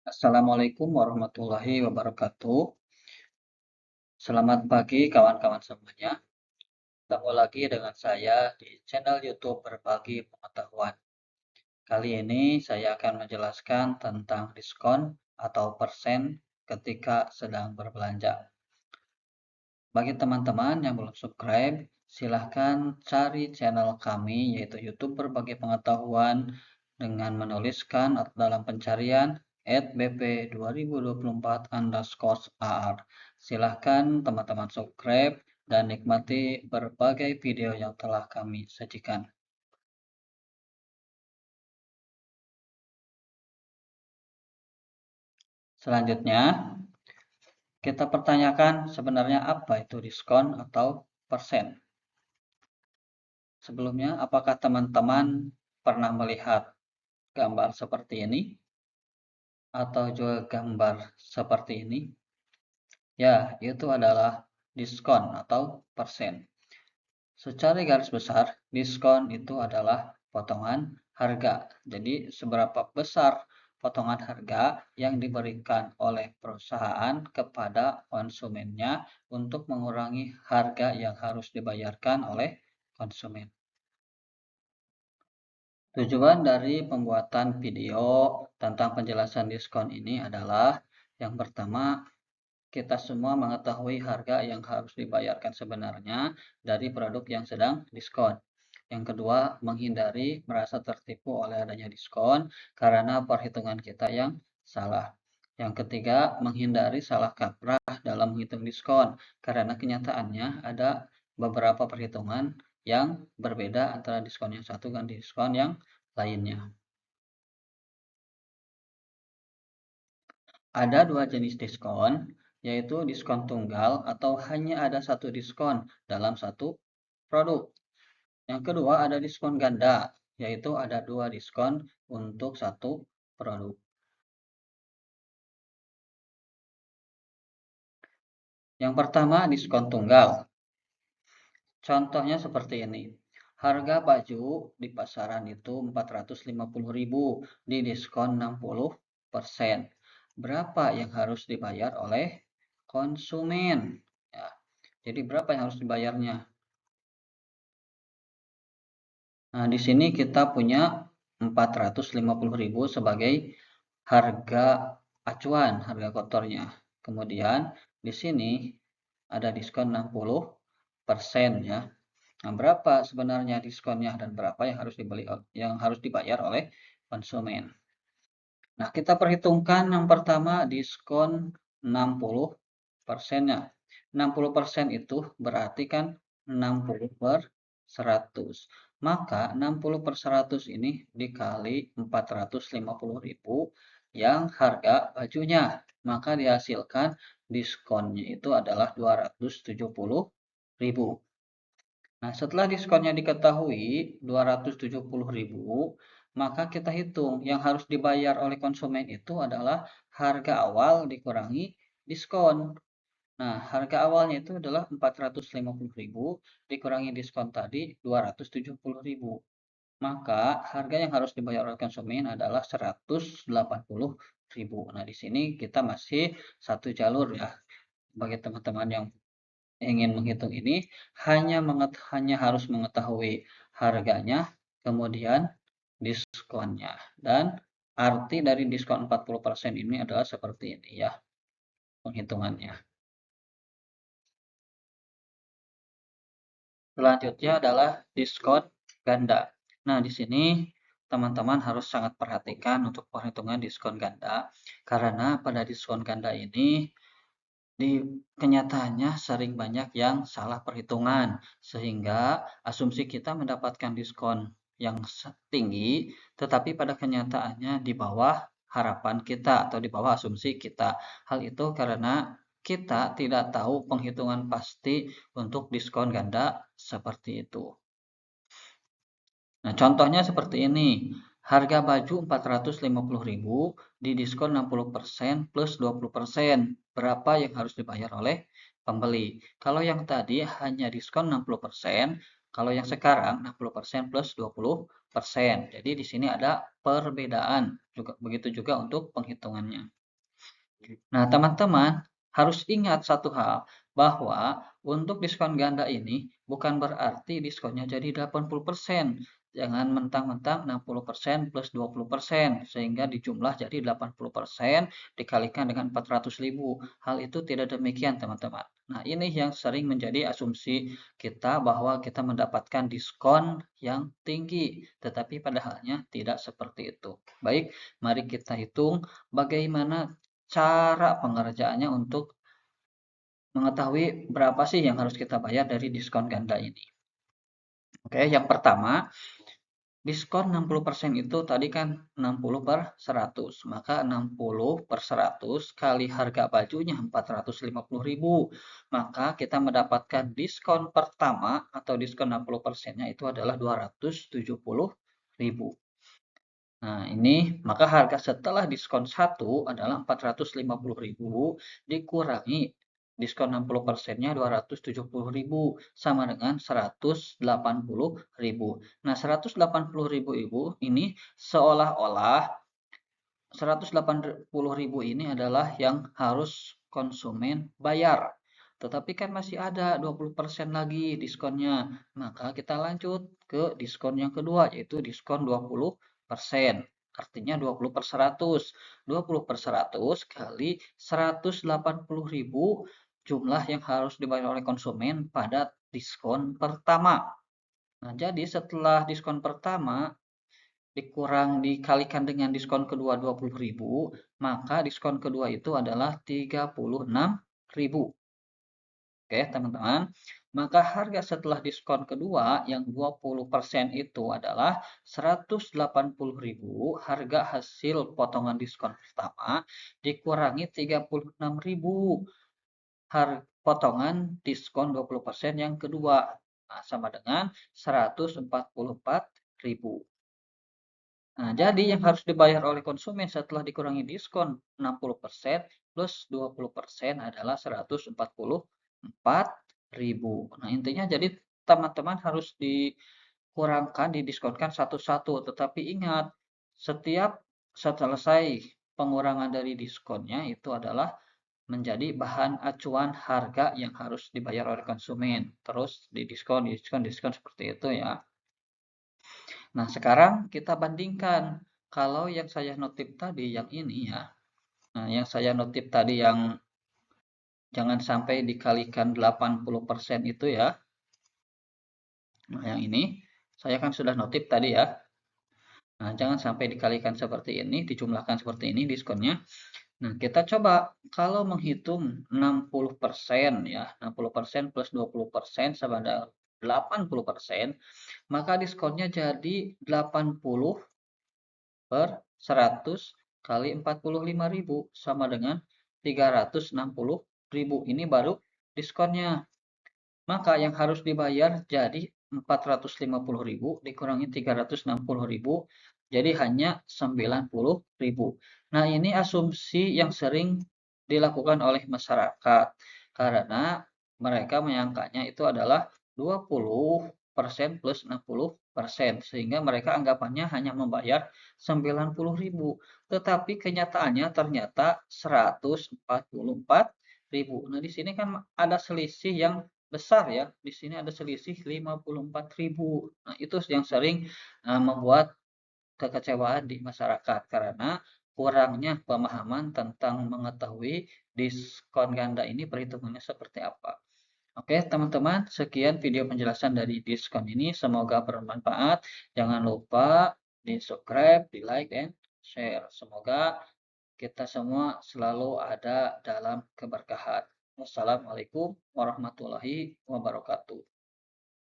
Assalamualaikum warahmatullahi wabarakatuh. Selamat pagi kawan-kawan semuanya. Ketemu lagi dengan saya di channel YouTube Berbagi Pengetahuan. Kali ini saya akan menjelaskan tentang diskon atau persen ketika sedang berbelanja. Bagi teman-teman yang belum subscribe, silahkan cari channel kami yaitu YouTube Berbagi Pengetahuan dengan menuliskan dalam pencarian @bp2024_AR. Silahkan teman-teman subscribe dan nikmati berbagai video yang telah kami sajikan. Selanjutnya, kita pertanyakan sebenarnya apa itu diskon atau persen. Sebelumnya, apakah teman-teman pernah melihat gambar seperti ini atau juga gambar seperti ini? Ya, itu adalah diskon atau persen. Secara garis besar, diskon itu adalah potongan harga. Jadi, seberapa besar potongan harga yang diberikan oleh perusahaan kepada konsumennya untuk mengurangi harga yang harus dibayarkan oleh konsumen. Tujuan dari pembuatan video tentang penjelasan diskon ini adalah yang pertama, kita semua mengetahui harga yang harus dibayarkan sebenarnya dari produk yang sedang diskon. Yang kedua, menghindari merasa tertipu oleh adanya diskon karena perhitungan kita yang salah. Yang ketiga, menghindari salah kaprah dalam menghitung diskon karena kenyataannya ada beberapa perhitungan yang berbeda antara diskon yang satu dan diskon yang lainnya. Ada dua jenis diskon, yaitu diskon tunggal atau hanya ada satu diskon dalam satu produk. Yang kedua ada diskon ganda, yaitu ada dua diskon untuk satu produk. Yang pertama diskon tunggal. Contohnya seperti ini. Harga baju di pasaran itu 450.000, di diskon 60%. Berapa yang harus dibayar oleh konsumen? Ya, jadi berapa yang harus dibayarnya? Nah, di sini kita punya 450.000 sebagai harga acuan, harga kotornya. Kemudian di sini ada diskon 60% ya. Nah, berapa sebenarnya diskonnya dan berapa yang harus dibayar oleh konsumen? Nah, kita perhitungkan yang pertama diskon 60%-nya. 60% itu berarti kan 60/100. Maka 60/100 ini dikali 450.000 yang harga bajunya. Maka dihasilkan diskonnya itu adalah 270.000. Nah, setelah diskonnya diketahui 270.000, maka kita hitung yang harus dibayar oleh konsumen itu adalah harga awal dikurangi diskon. Nah, harga awalnya itu adalah 450.000 dikurangi diskon tadi 270.000. Maka harga yang harus dibayar oleh konsumen adalah 180.000. Nah, di sini kita masih satu jalur ya. Bagi teman-teman yang ingin menghitung ini hanya harus mengetahui harganya, kemudian diskonnya. Dan arti dari diskon 40% ini adalah seperti ini ya penghitungannya. Selanjutnya adalah diskon ganda. Nah, di sini teman-teman harus sangat perhatikan untuk perhitungan diskon ganda karena pada diskon ganda ini di kenyataannya sering banyak yang salah perhitungan, sehingga asumsi kita mendapatkan diskon yang tinggi, tetapi pada kenyataannya di bawah harapan kita atau di bawah asumsi kita. Hal itu karena kita tidak tahu penghitungan pasti untuk diskon ganda seperti itu. Nah, contohnya seperti ini. Harga baju 450.000 didiskon 60% plus 20%. Berapa yang harus dibayar oleh pembeli? Kalau yang tadi hanya diskon 60%, kalau yang sekarang 60% plus 20%. Jadi di sini ada perbedaan. Begitu juga untuk penghitungannya. Nah, teman-teman harus ingat satu hal, bahwa untuk diskon ganda ini bukan berarti diskonnya jadi 80%. Jangan mentang-mentang 60% plus 20%, sehingga dijumlah jadi 80% dikalikan dengan 400.000. Hal itu tidak demikian, teman-teman. Nah, ini yang sering menjadi asumsi kita bahwa kita mendapatkan diskon yang tinggi, tetapi padahalnya tidak seperti itu. Baik, mari kita hitung bagaimana cara pengerjaannya untuk mengetahui berapa sih yang harus kita bayar dari diskon ganda ini. Oke, yang pertama, diskon 60% itu tadi kan 60/100. Maka 60/100 kali harga bajunya 450.000. Maka kita mendapatkan diskon pertama atau diskon 60%-nya itu adalah 270.000. Nah, ini maka harga setelah diskon 1 adalah 450.000 dikurangi diskon 60%-nya 270.000 sama dengan 180.000. Nah, 180.000 ini seolah-olah 180.000 ini adalah yang harus konsumen bayar. Tetapi kan masih ada 20% lagi diskonnya. Maka kita lanjut ke diskon yang kedua, yaitu diskon 20%. Artinya 20/100. 20/100 kali 180.000 jumlah yang harus dibayar oleh konsumen pada diskon pertama. Nah, jadi setelah diskon pertama dikalikan dengan diskon kedua 20.000, maka diskon kedua itu adalah 36.000. Oke, teman-teman. Maka harga setelah diskon kedua yang 20% itu adalah 180.000 harga hasil potongan diskon pertama dikurangi 36.000 potongan diskon 20% yang kedua. Nah, sama dengan 144.000. Nah, jadi yang harus dibayar oleh konsumen setelah dikurangi diskon 60% plus 20% adalah 144.000. Nah, intinya jadi teman-teman harus dikurangkan, didiskonkan satu-satu. Tetapi ingat, setiap selesai pengurangan dari diskonnya itu adalah menjadi bahan acuan harga yang harus dibayar oleh konsumen. Terus didiskon, diskon, diskon seperti itu ya. Nah, sekarang kita bandingkan. Kalau yang saya notif tadi, yang ini ya. Nah, yang saya notif tadi yang jangan sampai dikalikan 80% itu ya. Nah, yang ini, saya kan sudah notif tadi ya. Nah, jangan sampai dikalikan seperti ini, dijumlahkan seperti ini diskonnya. Nah, kita coba kalau menghitung 60% ya, 60% plus 20% sama dengan 80%, maka diskonnya jadi 80/100 kali 45.000 sama dengan 360.000. Ini baru diskonnya. Maka yang harus dibayar jadi 450.000 dikurangi 360.000 jadi hanya 90.000. Nah, ini asumsi yang sering dilakukan oleh masyarakat karena mereka menyangkanya itu adalah 20% plus 60%, sehingga mereka anggapannya hanya membayar 90.000. Tetapi kenyataannya ternyata 144.000. Nah, di sini kan ada selisih yang besar ya. Di sini ada selisih 54.000. Nah, itu yang sering membuat kekecewaan di masyarakat karena kurangnya pemahaman tentang mengetahui diskon ganda ini perhitungannya seperti apa. Oke, teman-teman, sekian video penjelasan dari diskon ini. Semoga bermanfaat. Jangan lupa di-subscribe, di-like, dan share. Semoga kita semua selalu ada dalam keberkahan. Wassalamualaikum warahmatullahi wabarakatuh.